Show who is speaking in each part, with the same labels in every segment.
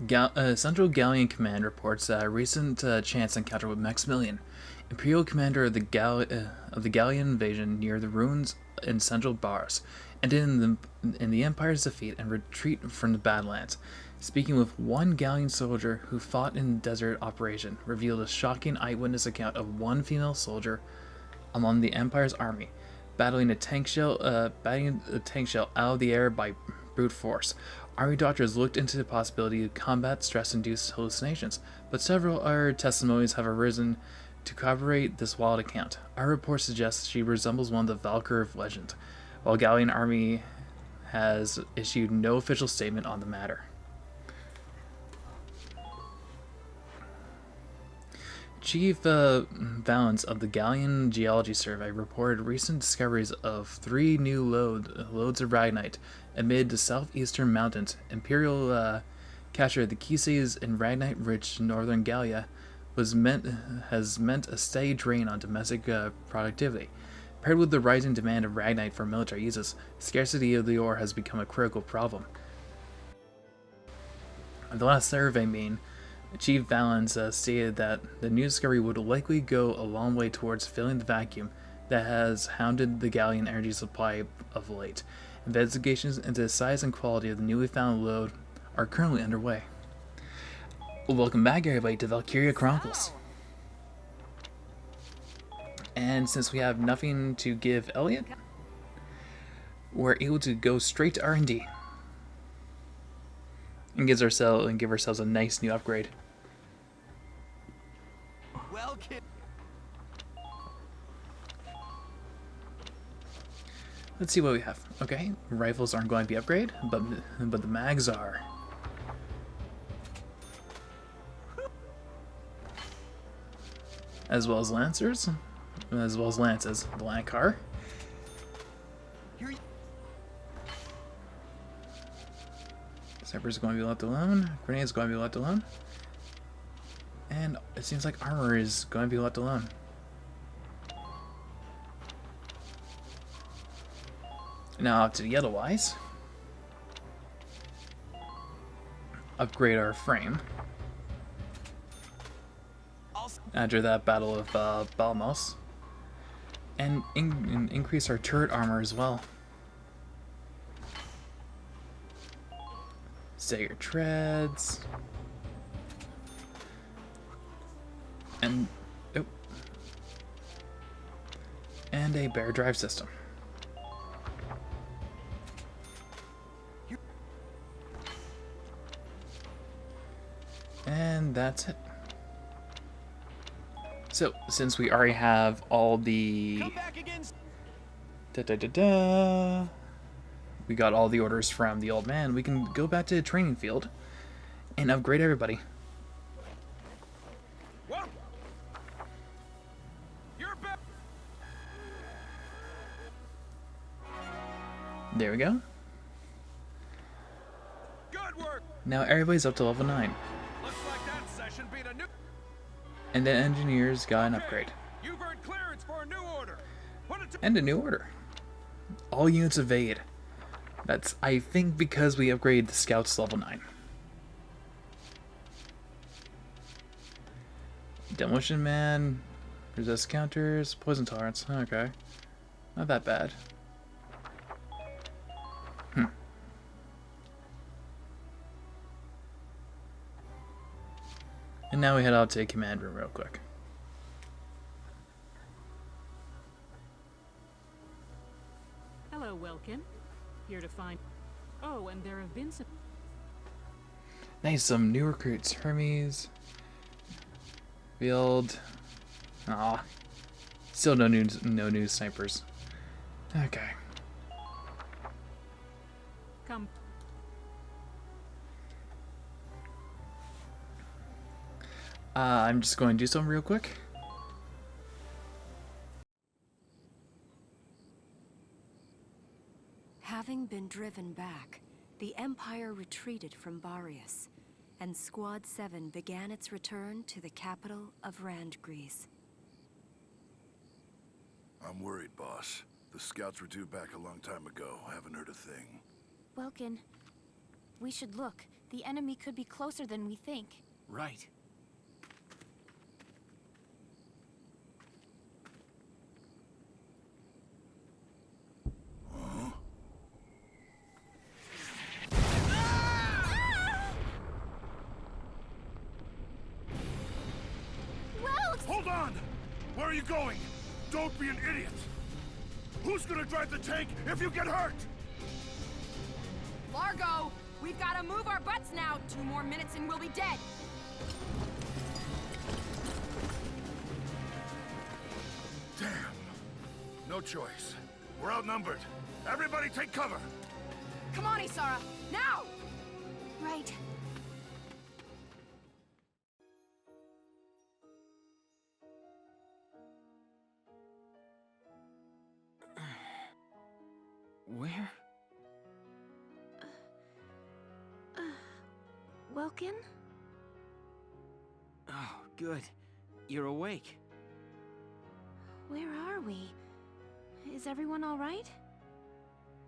Speaker 1: Central Galleon Command reports a recent chance encounter with Maximilian, Imperial commander of the Galleon invasion near the ruins in Central Bars, and in the Empire's defeat and retreat from the Badlands. Speaking with one Galleon soldier who fought in the desert operation, revealed a shocking eyewitness account of one female soldier among the Empire's army, battling a tank shell out of the air by brute force. Army doctors looked into the possibility of combat stress-induced hallucinations, but several other testimonies have arisen to corroborate this wild account. Our report suggests she resembles one of the Valkyrie of legend, while Gallian army has issued no official statement on the matter. Chief Valens of the Galleon Geology Survey reported recent discoveries of three new loads of ragnite amid the southeastern mountains. Imperial capture of the key cities in ragnite-rich northern Gallia has meant a steady drain on domestic productivity. Paired with the rising demand of ragnite for military uses, scarcity of the ore has become a critical problem. At the last survey meeting, Chief Valens stated that the new discovery would likely go a long way towards filling the vacuum that has hounded the Galleon energy supply of late. Investigations into the size and quality of the newly found load are currently underway. Welcome back, everybody, to Valkyria Chronicles. And since we have nothing to give Elliot, we're able to go straight to R&D. And give ourselves a nice new upgrade. Let's see what we have. Okay, rifles aren't going to be upgraded, but the mags are. As well as lancers, as well as lances. The Lankar. Snipers are going to be left alone. Grenades are going to be left alone. And it seems like armor is going to be left alone. Now to the otherwise. Upgrade our frame. After that battle of Balmos. And increase our turret armor as well. Stay your treads. And and a bear drive system. And that's it. So, since we already have all the we got all the orders from the old man, we can go back to the training field and upgrade everybody. There we go. Good work. Now everybody's up to level 9. Looks like that session beat a new. And the engineers got an upgrade. You've earned clearance for a new order. And a new order. All units evade. That's, I think, because we upgraded the scouts to level 9. Demolition Man, resist counters, poison tolerance. Okay. Not that bad. And now we head out to the command room real quick.
Speaker 2: Hello, Welkin. Here to find... Oh, and there have been some...
Speaker 1: Nice, some new recruits. Hermes. Field. Aw. Still no new snipers. Okay.
Speaker 2: Come.
Speaker 1: I'm just going to do something real quick.
Speaker 3: Having been driven back, the Empire retreated from Barius, and Squad 7 began its return to the capital of Randgrease.
Speaker 4: I'm worried, boss. The scouts were due back a long time ago. Haven't heard a thing.
Speaker 5: Welkin, We should look. The enemy could be closer than we think.
Speaker 6: Right.
Speaker 4: Hold on! Where are you going? Don't be an idiot! Who's gonna drive the tank if you get hurt?
Speaker 7: Largo! We've got to move our butts now. 2 more minutes and we'll be dead.
Speaker 4: Damn. No choice. We're outnumbered. Everybody take cover!
Speaker 7: Come on, Isara. Now!
Speaker 5: Right.
Speaker 6: Where?
Speaker 5: Welkin?
Speaker 6: Oh, good. You're awake.
Speaker 5: Where are we? Is everyone all right?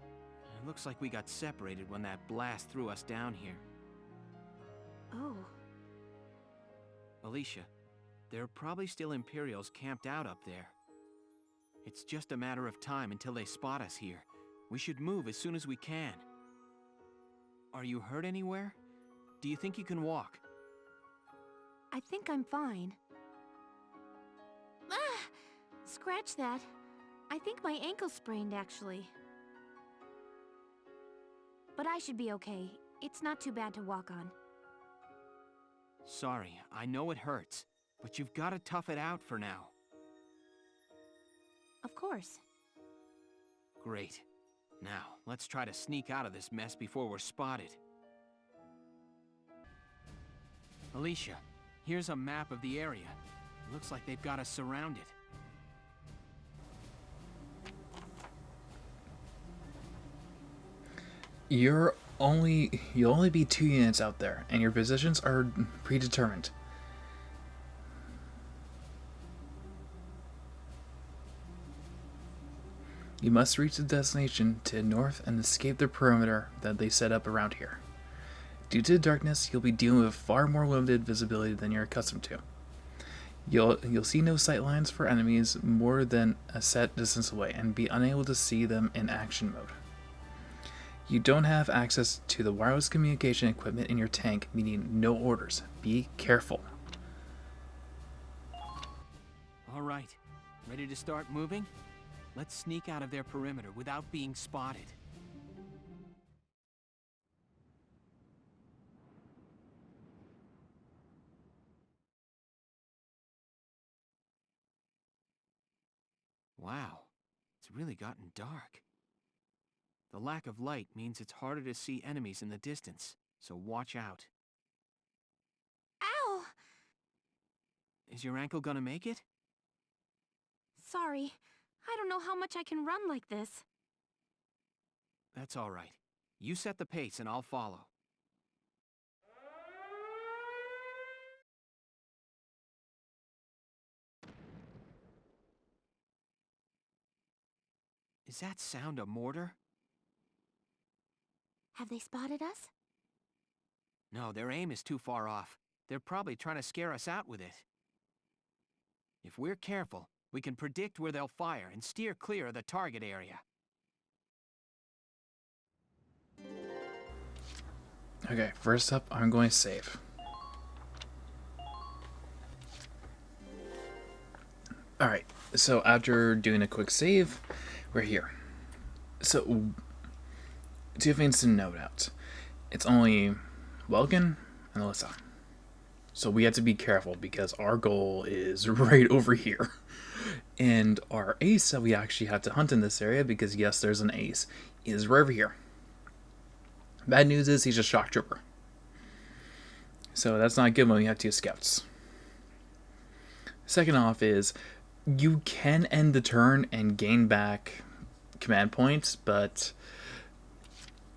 Speaker 6: It looks like we got separated when that blast threw us down here.
Speaker 5: Oh.
Speaker 6: Alicia, there are probably still Imperials camped out up there. It's just a matter of time until they spot us here. We should move as soon as we can. Are you hurt anywhere? Do you think you can walk?
Speaker 5: I think I'm fine. Ah! Scratch that. I think my ankle sprained, actually. But I should be okay. It's not too bad to walk on.
Speaker 6: Sorry, I know it hurts, but you've got to tough it out for now.
Speaker 5: Of course.
Speaker 6: Great. Now, let's try to sneak out of this mess before we're spotted. Alicia, here's a map of the area. It looks like they've got us surrounded.
Speaker 1: You'll only be 2 units out there, and your positions are predetermined. You must reach the destination to the north and escape the perimeter that they set up around here. Due to the darkness, you'll be dealing with far more limited visibility than you're accustomed to. You'll see no sight lines for enemies more than a set distance away and be unable to see them in action mode. You don't have access to the wireless communication equipment in your tank, meaning no orders. Be careful.
Speaker 6: All right, ready to start moving? Let's sneak out of their perimeter without being spotted. Wow, it's really gotten dark. The lack of light means it's harder to see enemies in the distance, so watch out.
Speaker 5: Ow!
Speaker 6: Is your ankle gonna make it?
Speaker 5: Sorry. I don't know how much I can run like this.
Speaker 6: That's all right. You set the pace and I'll follow. Is that sound a mortar?
Speaker 5: Have they spotted us?
Speaker 6: No, their aim is too far off. They're probably trying to scare us out with it. If we're careful, we can predict where they'll fire and steer clear of the target area.
Speaker 1: Okay, first up, I'm going to save. Alright, so after doing a quick save, we're here. So, 2 things to note out. It's only Welkin and Alyssa. So we have to be careful because our goal is right over here. And our ace that we actually have to hunt in this area, because yes, there's an ace, is right over here. Bad news is he's a shock trooper. So that's not good when we have 2 scouts. Second off is, you can end the turn and gain back command points, but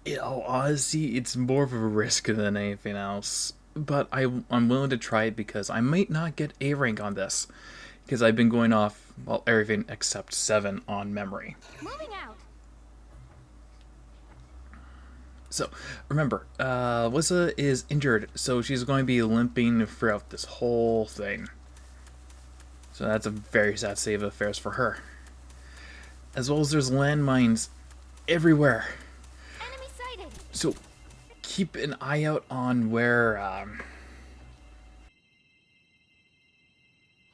Speaker 1: in all honesty, it's more of a risk than anything else. But I'm willing to try it because I might not get A rank on this, because I've been going off, well, everything except 7 on memory.
Speaker 5: Moving out.
Speaker 1: So, remember, Alyssa is injured, so she's going to be limping throughout this whole thing. So that's a very sad state of affairs for her. As well as there's landmines everywhere.
Speaker 5: Enemy sighted!
Speaker 1: So, keep an eye out on where,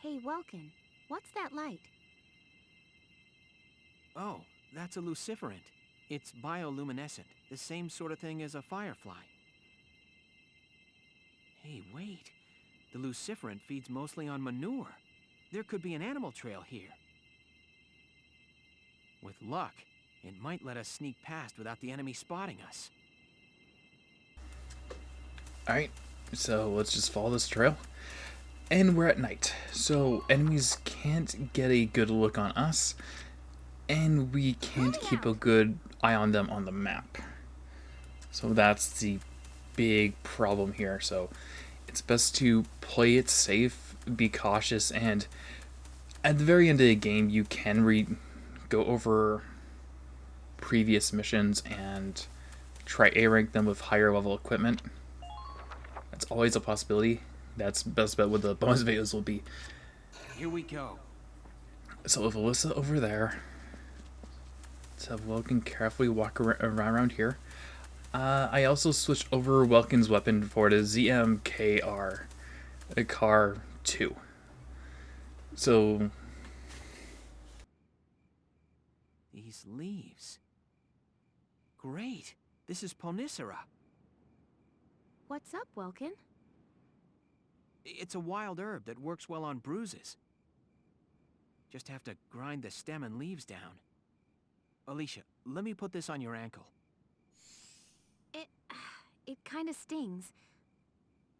Speaker 5: Hey, Welkin, what's that light?
Speaker 6: Oh, that's a luciferant. It's bioluminescent, the same sort of thing as a firefly. Hey, wait. The luciferant feeds mostly on manure. There could be an animal trail here. With luck, it might let us sneak past without the enemy spotting us.
Speaker 1: Alright, so let's just follow this trail. And we're at night, so enemies can't get a good look on us, and we can't keep a good eye on them on the map. So that's the big problem here. So it's best to play it safe, be cautious, and at the very end of the game you can go over previous missions and try A-rank them with higher level equipment. That's always a possibility. That's best bet what the bonus videos will be.
Speaker 6: Here we go.
Speaker 1: So with Alyssa over there, let's have Welkin carefully walk around here. I also switched over Welkin's weapon for the ZMKR, Car 2. So
Speaker 6: These leaves. Great. This is Ponicera.
Speaker 5: What's up, Welkin?
Speaker 6: It's a wild herb that works well on bruises. Just have to grind the stem and leaves down. Alicia, let me put this on your ankle.
Speaker 5: It kinda stings,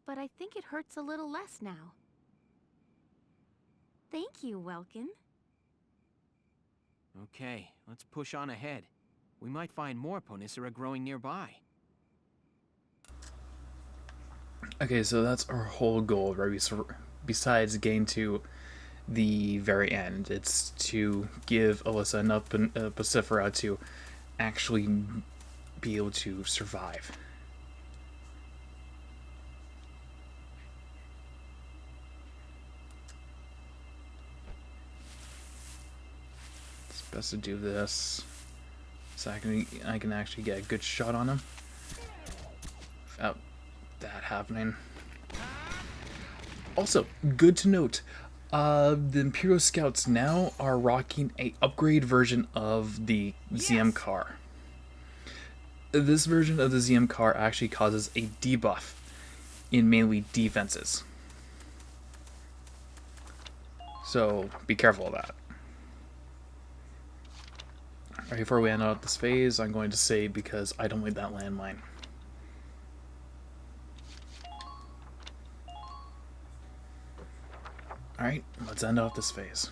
Speaker 5: but I think it hurts a little less now. Thank you, Welkin.
Speaker 6: Okay, let's push on ahead. We might find more Ponicera growing nearby.
Speaker 1: okay, so that's our whole goal, right? Besides getting to the very end, it's to give Alyssa enough Pacifera to actually be able to survive. It's best to do this so I can actually get a good shot on him without that happening. Also, good to note, the Imperial Scouts now are rocking a upgrade version of the ZM car. This version of the ZM car actually causes a debuff in mainly defenses. So be careful of that. Alright, before we end out this phase, I'm going to save because I don't need that landmine. Alright, let's end off this phase.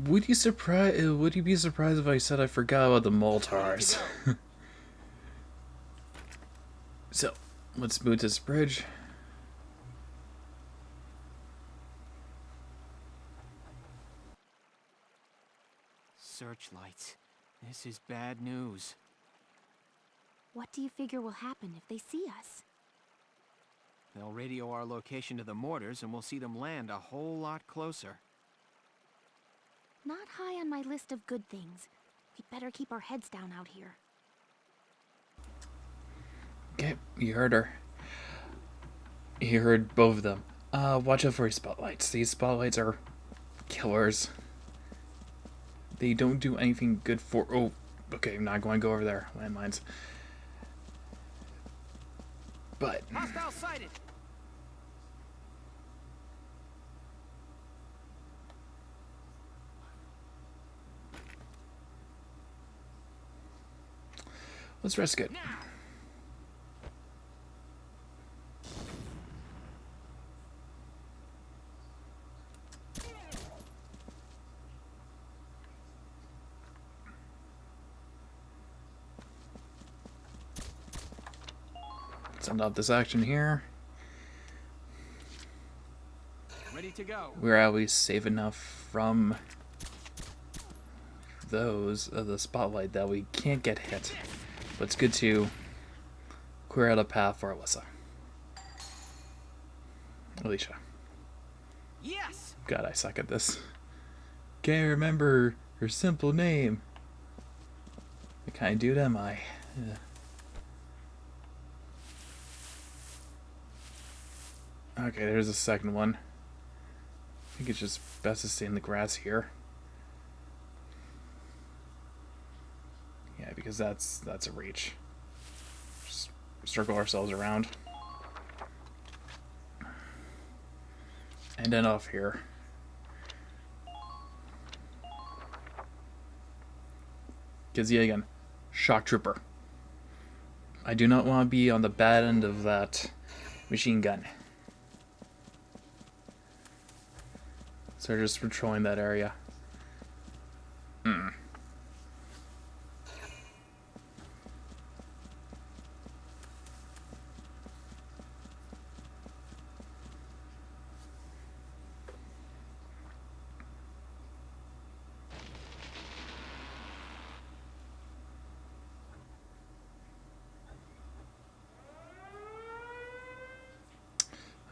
Speaker 1: Would you be surprised if I said I forgot about the Moltars? So, let's move to this bridge.
Speaker 6: Searchlights. This is bad news.
Speaker 5: What do you figure will happen if they see us?
Speaker 6: They'll radio our location to the mortars and we'll see them land a whole lot closer.
Speaker 5: Not high on my list of good things. We'd better keep our heads down out here.
Speaker 1: Okay, you heard her. You heard both of them. Watch out for these spotlights. These spotlights are killers. They don't do anything good for... Oh, okay, I'm not going to go over there. Landmines. But...
Speaker 6: Hostile sighted.
Speaker 1: let's risk it. Send out this action here.
Speaker 6: Ready to go.
Speaker 1: We're at least safe enough from those of the spotlight that we can't get hit. But it's good to clear out a path for Alyssa. Alicia.
Speaker 6: Yes.
Speaker 1: God, I suck at this. Can't remember her simple name. What kind of dude am I? Yeah. Okay, there's a second one. I think it's just best to stay in the grass here. Yeah, because that's a reach. Just circle ourselves around. And then off here. Because, yeah, again, shock trooper. I do not want to be on the bad end of that machine gun. So just patrolling that area.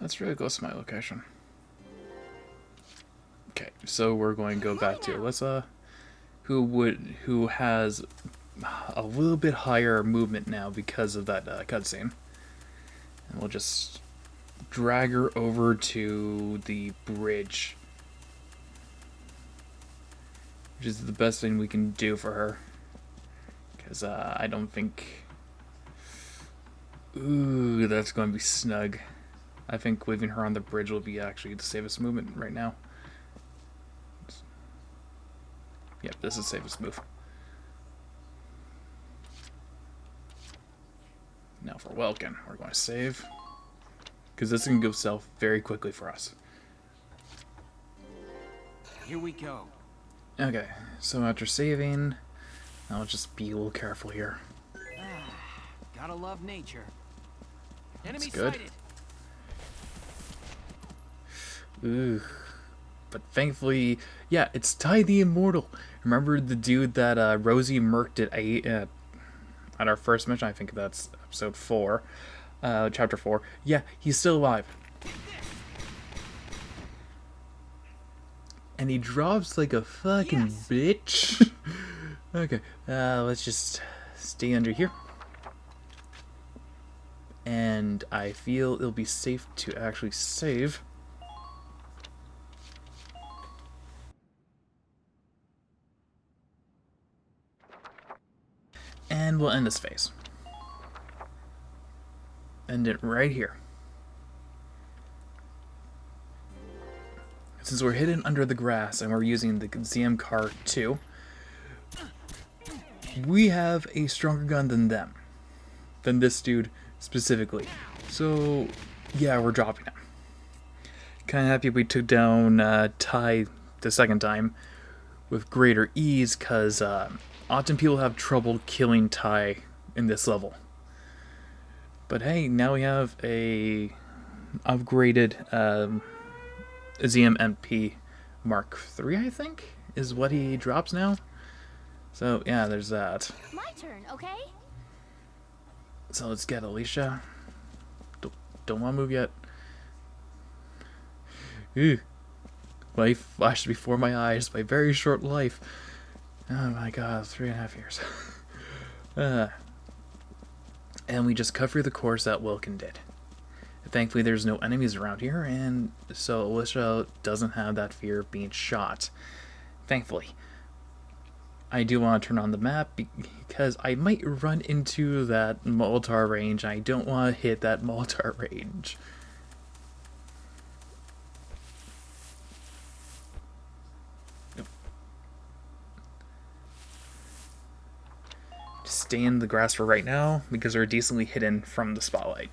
Speaker 1: That's really close to my location. Okay, so we're going to go back to Alyssa, who has a little bit higher movement now because of that cutscene, and we'll just drag her over to the bridge, which is the best thing we can do for her, because I don't think. Ooh, that's going to be snug. I think leaving her on the bridge will be actually the safest movement right now. Yep, this is the safest move. Now for Welkin, we're going to save. Because this can go south very quickly for us.
Speaker 6: Here we go.
Speaker 1: Okay, so after saving, I'll just be a little careful here.
Speaker 6: Gotta love nature. Enemy
Speaker 1: That's good.
Speaker 6: sighted.
Speaker 1: Ooh. But thankfully, yeah, it's Ty the Immortal. Remember the dude that Rosie murked at our first mission? I think that's episode 4, chapter 4. Yeah, he's still alive. And he drops like a fucking bitch. Okay, let's just stay under here. And I feel it'll be safe to actually save. And we'll end this phase. End it right here. Since we're hidden under the grass and we're using the ZM car 2, we have a stronger gun than them. Than this dude specifically. So, yeah, we're dropping him. Kind of happy we took down Ty the second time with greater ease, because often people have trouble killing Ty in this level. But hey, now we have a upgraded ZMMP Mark III, I think, is what he drops now. So yeah, there's that.
Speaker 5: My turn, okay?
Speaker 1: So let's get Alicia. Don't want to move yet. Ew. Life flashed before my eyes, my very short life. Oh my god, 3.5 years. And we just cover the course that Wilkin did. Thankfully, there's no enemies around here, and so Alicia doesn't have that fear of being shot. Thankfully. I do want to turn on the map because I might run into that Moltar range. I don't want to hit that Moltar range. Just stay in the grass for right now because we're decently hidden from the spotlight.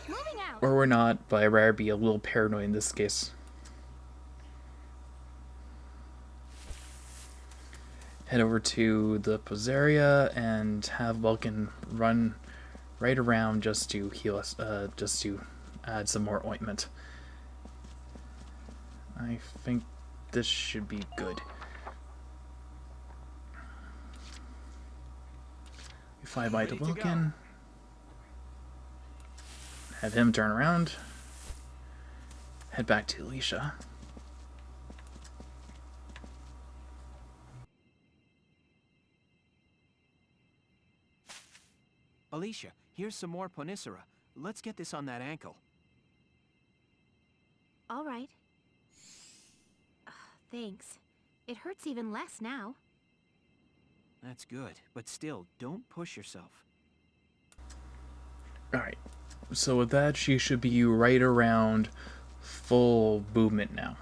Speaker 5: Moving out.
Speaker 1: Or we're not, but I'd rather be a little paranoid in this case. Head over to the Posaria and have Vulcan run right around just to heal us, just to add some more ointment. I think this should be good. We fly by to Vulcan. Have him turn around. Head back to Alicia.
Speaker 6: Alicia, here's some more Ponicera. Let's get this on that ankle.
Speaker 5: All right. Thanks. It hurts even less now.
Speaker 6: That's good, but still, don't push yourself.
Speaker 1: Alright, so with that, she should be right around full movement now.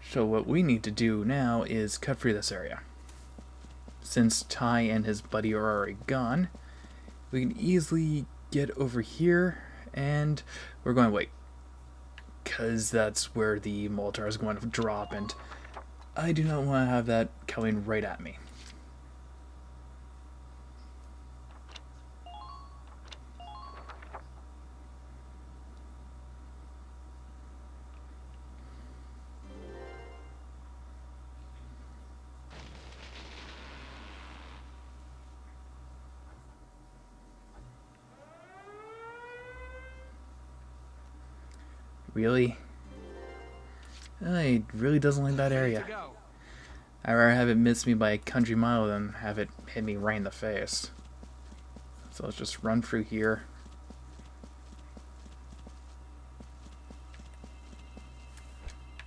Speaker 1: So what we need to do now is cut free this area. Since Ty and his buddy are already gone, we can easily get over here, and we're going to wait. Because that's where the Moltar is going to drop, and I do not want to have that coming right at me. Really? He really doesn't like that area. I'd rather have it miss me by a country mile than have it hit me right in the face. So let's just run through here.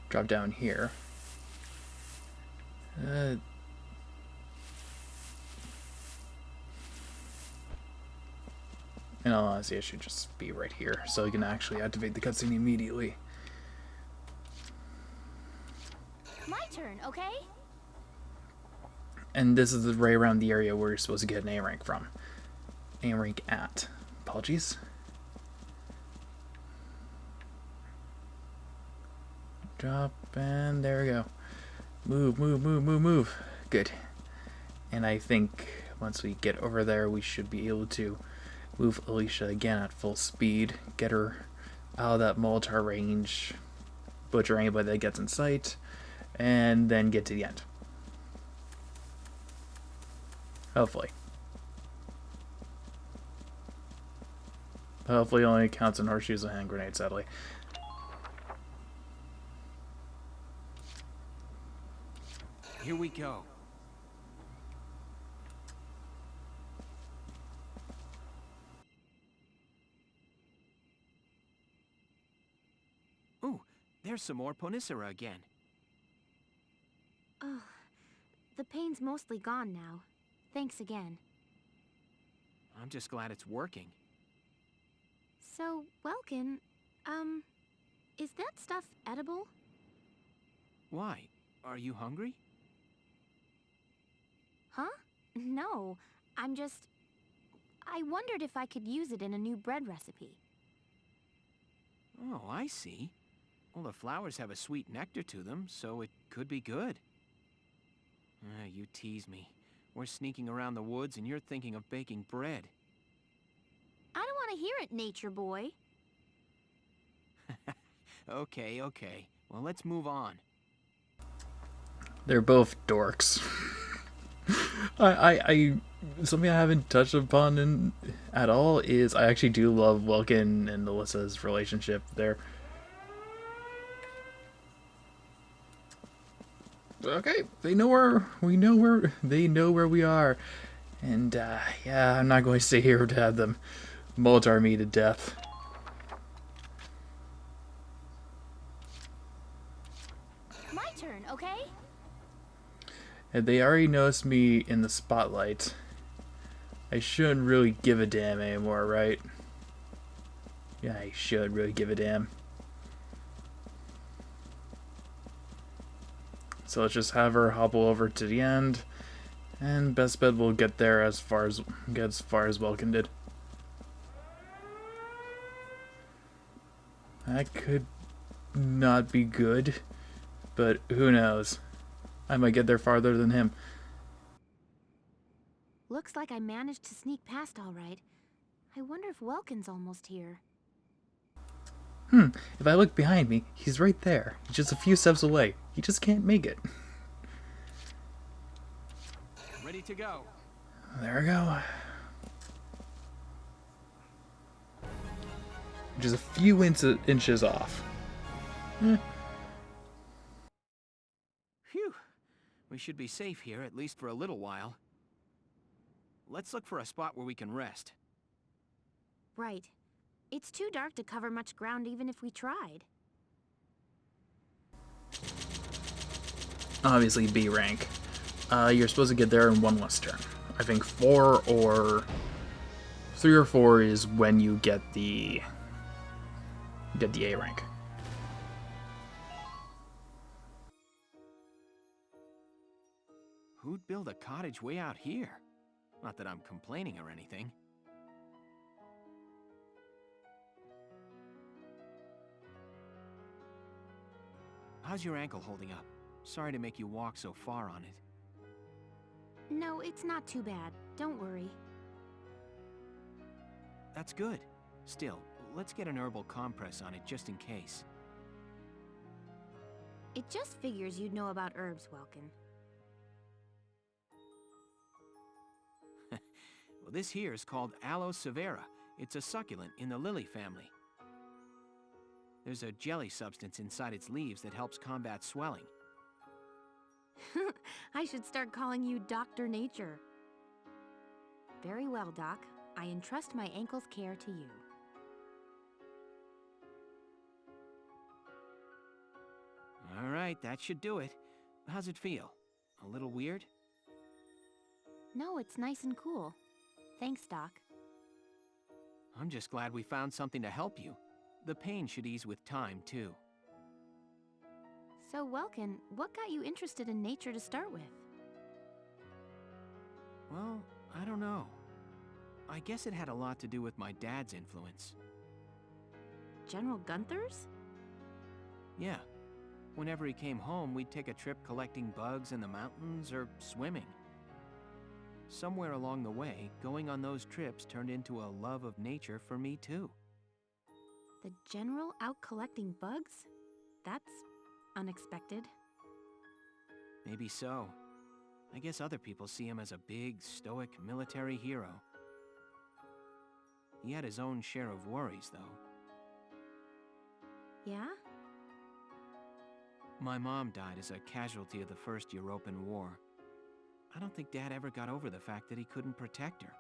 Speaker 1: Drop down here. In all honesty, I should just be right here, so you can actually activate the cutscene immediately.
Speaker 5: My turn, okay?
Speaker 1: And this is right around the area where you're supposed to get an A rank from. A rank at. Apologies. Drop, and there we go. Move, move, move, move, move. Good. And I think once we get over there, we should be able to move Alicia again at full speed, get her out of that Moltar range, butcher anybody that gets in sight, and then get to the end. Hopefully. Hopefully only counts in horseshoes and hand grenades, sadly.
Speaker 6: Here we go. Ooh, there's some more Ponicera again.
Speaker 5: Oh, the pain's mostly gone now. Thanks again.
Speaker 6: I'm just glad it's working.
Speaker 5: So, Welkin, is that stuff edible?
Speaker 6: Why? Are you hungry?
Speaker 5: Huh? No, I wondered if I could use it in a new bread recipe.
Speaker 6: Oh, I see. Well, the flowers have a sweet nectar to them, so it could be good. You tease me. We're sneaking around the woods and you're thinking of baking bread.
Speaker 5: I don't want to hear it, nature boy.
Speaker 6: Okay, okay. Well, let's move on.
Speaker 1: They're both dorks. I something I haven't touched upon at all is I actually do love Welkin and Alyssa's relationship there. Okay, they know where they know where we are, and yeah, I'm not going to stay here to have them Moltar me to death.
Speaker 5: My turn, okay?
Speaker 1: If they already noticed me in the spotlight, I shouldn't really give a damn anymore, right? Yeah, I should really give a damn. So let's just have her hobble over to the end, and best bet we'll get there as far as Welkin did. That could not be good, but who knows? I might get there farther than him.
Speaker 5: Looks like I managed to sneak past all right. I wonder if Welkin's almost here.
Speaker 1: If I look behind me, he's right there. He's just a few steps away. He just can't make it.
Speaker 6: Ready to go.
Speaker 1: There we go. Just a few inches off.
Speaker 6: Phew. We should be safe here, at least for a little while. Let's look for a spot where we can rest.
Speaker 5: Right. It's too dark to cover much ground even if we tried.
Speaker 1: Obviously B rank. You're supposed to get there in one less turn. I think 4 or 3 or 4 is when you get the A rank.
Speaker 6: Who'd build a cottage way out here? Not that I'm complaining or anything. How's your ankle holding up? Sorry to make you walk so far on it.
Speaker 5: No, it's not too bad. Don't worry.
Speaker 6: That's good. Still, let's get an herbal compress on it just in case.
Speaker 5: It just figures you'd know about herbs, Welkin.
Speaker 6: Well, this here is called Aloe severa. It's a succulent in the lily family. There's a jelly substance inside its leaves that helps combat swelling.
Speaker 5: I should start calling you Dr. Nature. Very well, Doc. I entrust my ankle's care to you.
Speaker 6: All right, that should do it. How's it feel? A little weird?
Speaker 5: No, it's nice and cool. Thanks, Doc.
Speaker 6: I'm just glad we found something to help you. The pain should ease with time, too.
Speaker 5: So, Welkin, what got you interested in nature to start with?
Speaker 6: Well, I don't know. I guess it had a lot to do with my dad's influence.
Speaker 5: General Gunther's?
Speaker 6: Yeah. Whenever he came home, we'd take a trip collecting bugs in the mountains or swimming. Somewhere along the way, going on those trips turned into a love of nature for me, too.
Speaker 5: The General out collecting bugs? That's unexpected.
Speaker 6: Maybe so. I guess other people see him as a big, stoic military hero. He had his own share of worries, though.
Speaker 5: Yeah?
Speaker 6: My mom died as a casualty of the First European War. I don't think Dad ever got over the fact that he couldn't protect her.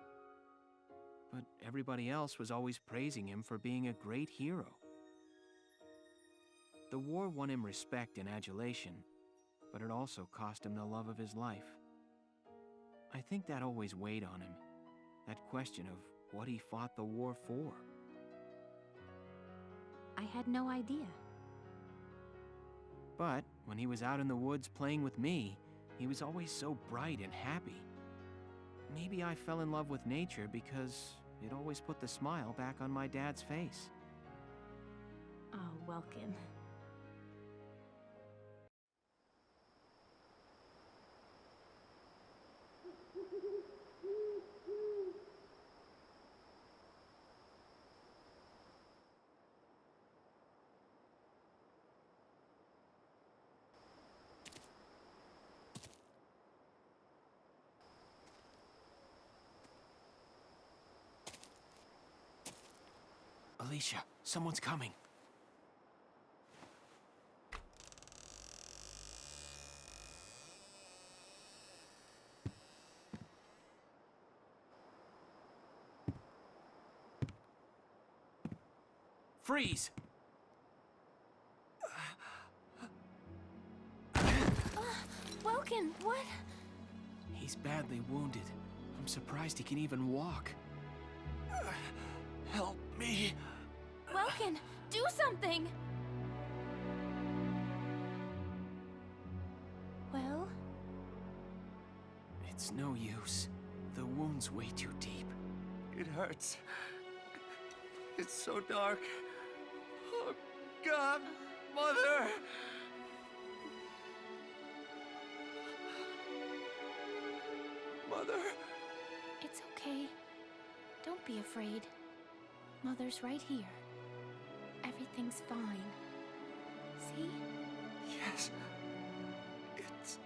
Speaker 6: But everybody else was always praising him for being a great hero. The war won him respect and adulation, but it also cost him the love of his life. I think that always weighed on him, that question of what he fought the war for.
Speaker 5: I had no idea.
Speaker 6: But when he was out in the woods playing with me, he was always so bright and happy. Maybe I fell in love with nature because it always put the smile back on my dad's face.
Speaker 5: Oh, Welkin.
Speaker 6: Alicia, someone's coming. Freeze!
Speaker 5: Welkin, what?
Speaker 6: He's badly wounded. I'm surprised he can even walk.
Speaker 4: Help me.
Speaker 5: Welkin, do something! Well?
Speaker 6: It's no use. The wound's way too deep.
Speaker 8: It hurts. It's so dark. Oh, God, Mother! Mother?
Speaker 5: It's okay. Don't be afraid. Mother's right here. Everything's fine. See?
Speaker 8: Yes. It's...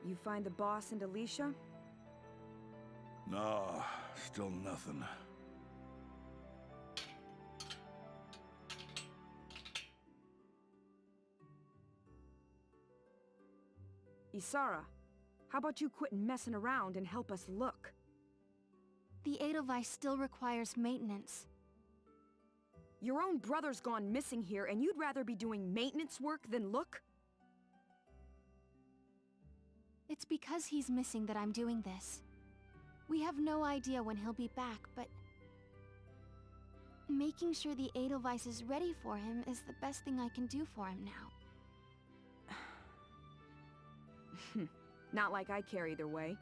Speaker 9: You find the boss and Alicia?
Speaker 4: Nah, still nothing.
Speaker 9: Isara, how about you quit messing around and help us look?
Speaker 5: The Edelweiss still requires maintenance.
Speaker 9: Your own brother's gone missing here, and you'd rather be doing maintenance work than look?
Speaker 5: It's because he's missing that I'm doing this. We have no idea when he'll be back, but... making sure the Edelweiss is ready for him is the best thing I can do for him now.
Speaker 9: Not like I care either way.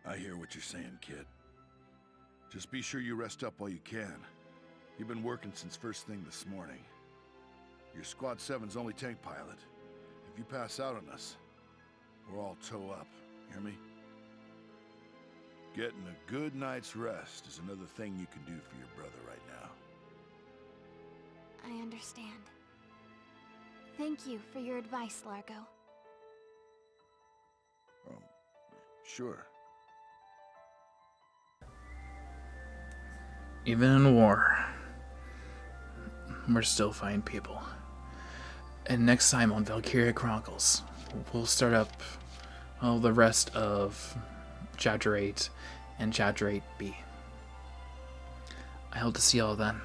Speaker 4: I hear what you're saying, kid. Just be sure you rest up while you can. You've been working since first thing this morning. You're Squad 7's only tank pilot. If you pass out on us, we're all toe up. Hear me? Getting a good night's rest is another thing you can do for your brother right now.
Speaker 5: I understand. Thank you for your advice, Largo.
Speaker 4: Sure.
Speaker 1: Even in war, we're still fine people. And next time on Valkyria Chronicles, we'll start up the rest of Chapter 8 and Chapter 8B. I hope to see y'all then.